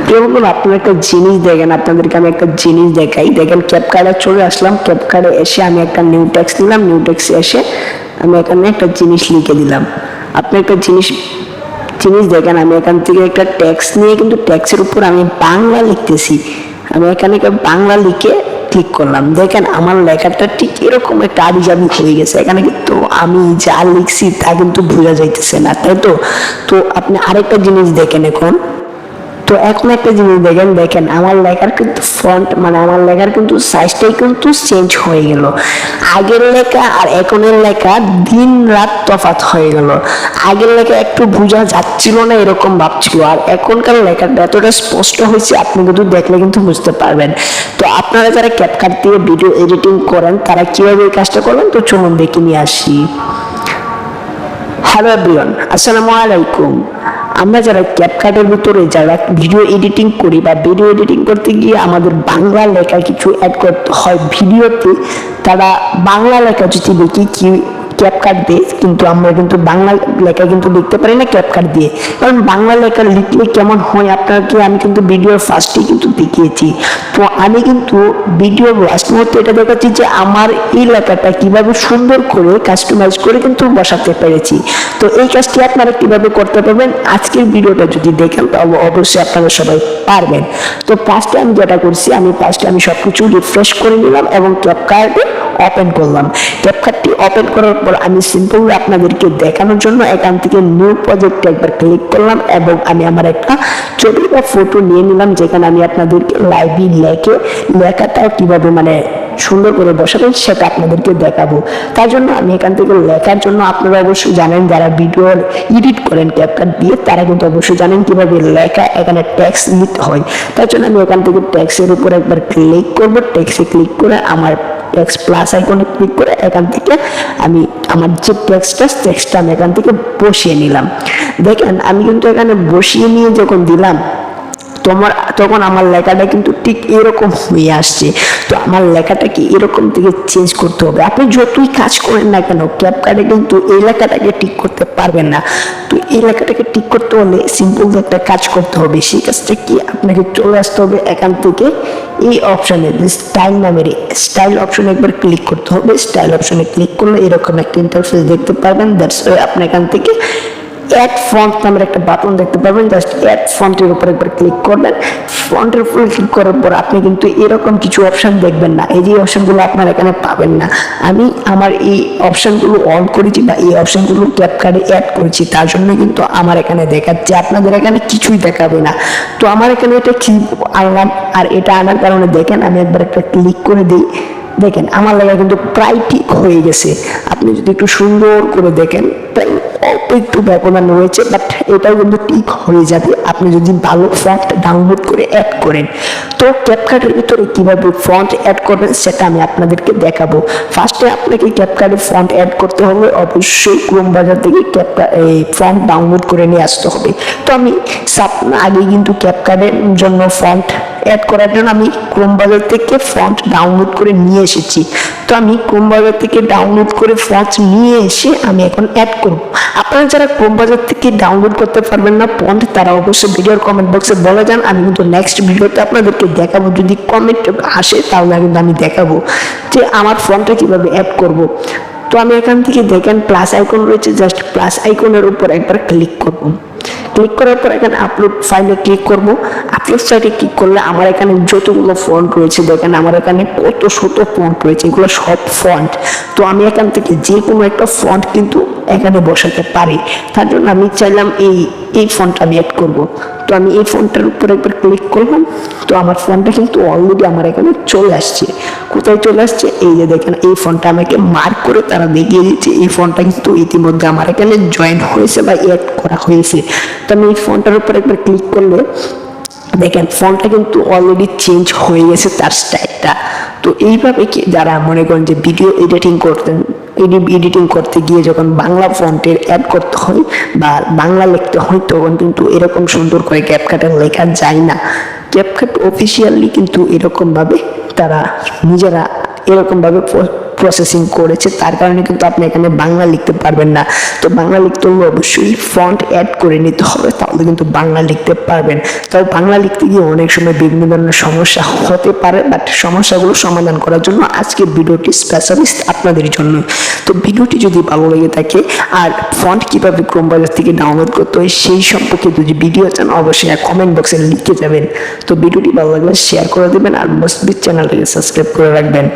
যেমন আপনারা একটা জিনিস দেখেন, আপনাদেরকে আমি একটা জিনিস দেখাই। দেখেন ক্যাপকার্টে চলে আসলাম, ক্যাপকার্টে এসে আমি একটা নিউ টেক্সট দিলাম, নিউ টেক্সটে এসে আমি এখানে একটা জিনিস লিখে দিলাম। আপনি একটা জিনিস দেখেন, আমি এখান থেকে একটা টেক্সট নিয়ে কিন্তু টেক্সটের উপর আমি বাংলা লিখতেছি। আমি এখানে বাংলা লিখে ক্লিক করলাম, দেখেন আমার লেখাটা ঠিক এরকম একটা আবিজাবি হয়ে গেছে। এখানে কিন্তু আমি যা লিখছি তা কিন্তু বোঝা যাইতেছে না, তাই তো? তো আপনি আরেকটা জিনিস দেখেন এখন। তো এখন একটা জিনিস দেখেন আমার লেখার কিন্তু ফন্ট মানে আমার লেখার কিন্তু সাইজটাই কিন্তু চেঞ্জ হয়ে গেল। আগের লেখা আর এখনের লেখা দিন রাত তফাৎ হয়ে গেল। আগের লেখা একটু বোঝা যাচ্ছিল না, এরকম ভাবছিল, আর এখনকার লেখাটা এতটা স্পষ্ট হয়েছে, আপনি কিন্তু দেখলে কিন্তু বুঝতে পারবেন। তো আপনারা যারা ক্যাপকাট দিয়ে ভিডিও এডিটিং করেন তারা কিভাবে এই কাজটা করবেন, তো চলুন দেখে নিয়ে আসি। হ্যালো এভরিওয়ান, আসসালামু আলাইকুম। আমরা যারা ক্যাপকাটের ভিতরে যারা ভিডিও এডিটিং করি বা ভিডিও এডিটিং করতে গিয়ে আমাদের বাংলা লেখা কিছু অ্যাড করতে হয় ভিডিওতে, তারা বাংলা লেখা যদি দেখি কি ক্যাপকাট দিয়ে, কিন্তু আমরা কিন্তু বাংলা লেখা কিন্তু লিখতে পারি না ক্যাপকাট দিয়ে। কারণ বাংলা লেখা লিখলে কেমন হয় আপনাকে আমি কিন্তু ভিডিওর ফার্স্টে কিন্তু দেখিয়েছি। তো আমি কিন্তু ভিডিওর লাস্ট মুহূর্তে এটা দেখাচ্ছি যে আমার এই লেখাটা কিভাবে সুন্দর করে কাস্টমাইজ করে কিন্তু বসাতে পেরেছি। তো এই কাজটি আপনারা কিভাবে করতে পারবেন আজকের ভিডিওটা যদি দেখেন তাহলে অবশ্যই আপনারা সবাই পারবেন। তো ফার্স্টে আমি যেটা করছি, আমি সবকিছু রিফ্রেশ করে নিলাম এবং ক্যাপকাটে ওপেন করলাম। ক্যাপকাটটি ওপেন করার পর আমি সিম্পলি আপনাদেরকে দেখানোর জন্য এখান থেকে নিউ প্রজেক্টে একবার ক্লিক করলাম এবং আমি আমার একটা ছবি বা ফটো নিয়ে নিলাম, যেখানে আমি আপনাদেরকে লাইভে লেখাটাও কিভাবে মানে সুন্দর করে বসাবেন সেটা আপনাদেরকে দেখাবো। তার জন্য আমি এখান থেকে লেখার জন্য আপনারা অবশ্যই জানেন, যারা ভিডিও এডিট করেন ক্যাপকাট দিয়ে তারা কিন্তু অবশ্যই জানেন কিভাবে লেখা এখানে টেক্সট নিতে হয়। তার জন্য আমি এখান থেকে টেক্সটের উপর একবার ক্লিক করবো। টেক্সটে ক্লিক করে আমার টেক্সট প্লাস আইকনে ক্লিক করে এখান থেকে আমি আমার যে টেক্সটটা আমি এখান থেকে বসিয়ে নিলাম। দেখেন আমি কিন্তু এখানে বসিয়ে নিয়ে যখন দিলাম তখন আমার লেখাটা কিন্তু ঠিক এরকম হয়ে আসছে। তো আমার লেখাটাকে এরকম থেকে চেঞ্জ করতে হবে। আপনি যতই কাজ করেন না কেন ক্যাপকাটে কিন্তু এই লেখাটাকে ঠিক করতে পারবেন না। তো এই লেখাটাকে ঠিক করতে হলে সিম্পল একটা কাজ করতে হবে। সেই কাজটা কি, আপনাকে চলে আসতে হবে এখান থেকে এই অপশনে স্টাইল অপশনে একবার ক্লিক করতে হবে। স্টাইল অপশনে ক্লিক করলে এরকম একটা ইন্টারফেস দেখতে পারবেন। দ্যাটস ওয়াই আপনি এখান থেকে অ্যাড ফন্ট নামের একটা বাটন দেখতে পাবেন, জাস্ট অ্যাড ফন্টের উপর একবার ক্লিক করবেন। ফন্টের উপরে ক্লিক করার পর আপনি কিন্তু এরকম কিছু অপশন দেখবেন না, এই যে অপশনগুলো আপনারা এখানে পাবেন না। আমি আমার এই অপশনগুলো অন করেছি বা এই অপশনগুলো ক্যাপকাটে অ্যাড করেছি, তার জন্য কিন্তু আমার এখানে দেখাচ্ছে, আপনাদের এখানে কিছুই দেখাবে না। তো আমার এখানে এটা কি আনলাম, আর এটা আনার কারণে দেখেন আমি একবার একটা ক্লিক করে দিই। দেখেন আমার লেখা কিন্তু প্রায় ঠিক হয়ে গেছে। আপনি যদি একটু সুন্দর করে দেখেন প্রায় অল্প একটু ব্যবধান রয়েছে, বাট এটাও কিন্তু ঠিক হয়ে যাবে আপনি যদি ভালো ফন্ট ডাউনলোড করে অ্যাড করেন। তো ক্যাপকাটের ভিতরে কিভাবে ফন্ট অ্যাড করবেন সেটা আমি আপনাদেরকে দেখাবো। ফার্স্টে আপনাকে ক্যাপকাটে ফন্ট অ্যাড করতে হবে, অবশ্যই ক্রোম বাজার থেকে এই ফন্ট ডাউনলোড করে নিয়ে আসতে হবে। তো আমি আগে কিন্তু ক্যাপকাটের জন্য ফন্ট অ্যাড করার জন্য আমি ক্রোম বাজার থেকে ফন্ট ডাউনলোড করে নিয়ে এসেছি। তো আমি ক্রোম বাজার থেকে ডাউনলোড করে ফন্ট নিয়ে এসে আমি এখন অ্যাড করব। আপনারা যারা ক্রোম বাজার থেকে ডাউনলোড করতে পারবেন না ফন্ট, তারা অবশ্যই ভিডিওর কমেন্ট বক্সে বলে যান, আমি কিন্তু নেক্সট ভিডিওতে আপনাদেরকে দেখাবো। যদি কমেন্ট আসে তাহলে কিন্তু আমি দেখাবো যে আমার ফন্টটা কিভাবে অ্যাড করব। তো আমি এখান থেকে দেখেন প্লাস আইকন রয়েছে, জাস্ট প্লাস আইকনের উপর একবার ক্লিক করব। ক্লিক করার পর এখানে আপলোড ফাইলে ক্লিক করব। আপলোড সাইটে ক্লিক করলে আমার এখানে যতগুলো ফন্ট রয়েছে দেখেন আমার এখানে কত শত ফন্ট রয়েছে, এগুলো সব ফন্ট। তো আমি এখান থেকে যে কোনো একটা ফন্ট কিন্তু এখানে বসাতে পারি। তার জন্য আমি চাইলাম এই ফন্টটা আমি অ্যাড করব। তো আমি এই ফন্টটার উপর একবার ক্লিক করলাম। তো আমার ফন্টটা কিন্তু অলরেডি আমার এখানে চলে আসছে। কোথায় চলে আসছে, এই যে দেখেন এই ফন্টটা আমাকে মার্ক করে তারা দেখিয়ে দিচ্ছে এই ফন্টটা কিন্তু ইতিমধ্যে আমার এখানে জয়েন হয়েছে বা অ্যাড করা হয়েছে। তো আমি এই ফন্টটার উপর একবার ক্লিক করলে দেখেন ফন্টটা কিন্তু অলরেডি চেঞ্জ হয়ে গেছে তার স্টাইলটা। তো এইভাবে কি যারা মনে করেন যে ভিডিও এডিটিং করতে গিয়ে যখন বাংলা ফন্টের অ্যাড করতে হয় বা বাংলা লিখতে হয় তখন কিন্তু এরকম সুন্দর করে ক্যাপকাটে লেখা যায় না। ক্যাপকাট অফিসিয়ালি কিন্তু এরকমভাবে তারা নিজেরা এরকমভাবে প্রসেসিং করেছে, তার কারণে কিন্তু আপনি এখানে বাংলা লিখতে পারবেন না। তো বাংলা লিখতে হলে অবশ্যই ফন্ট অ্যাড করে নিতে হবে, তাহলে কিন্তু বাংলা লিখতে পারবেন। তবে বাংলা লিখতে গিয়ে অনেক সময় বিভিন্ন ধরনের সমস্যা হতে পারে, বাট সমস্যাগুলো সমাধান করার জন্য আজকের ভিডিওটি স্পেশালিস্ট আপনাদের জন্য। তো ভিডিওটি যদি ভালো লেগে থাকে আর ফন্ট কিভাবে ক্রোম ব্রাউজার থেকে ডাউনলোড করতে হয় সেই সম্পর্কে যদি ভিডিও চান অবশ্যই কমেন্ট বক্সে লিখে যাবেন। তো ভিডিওটি ভালো লাগলে শেয়ার করে দেবেন আর মস্ত চ্যানেলটিকে সাবস্ক্রাইব করে রাখবেন।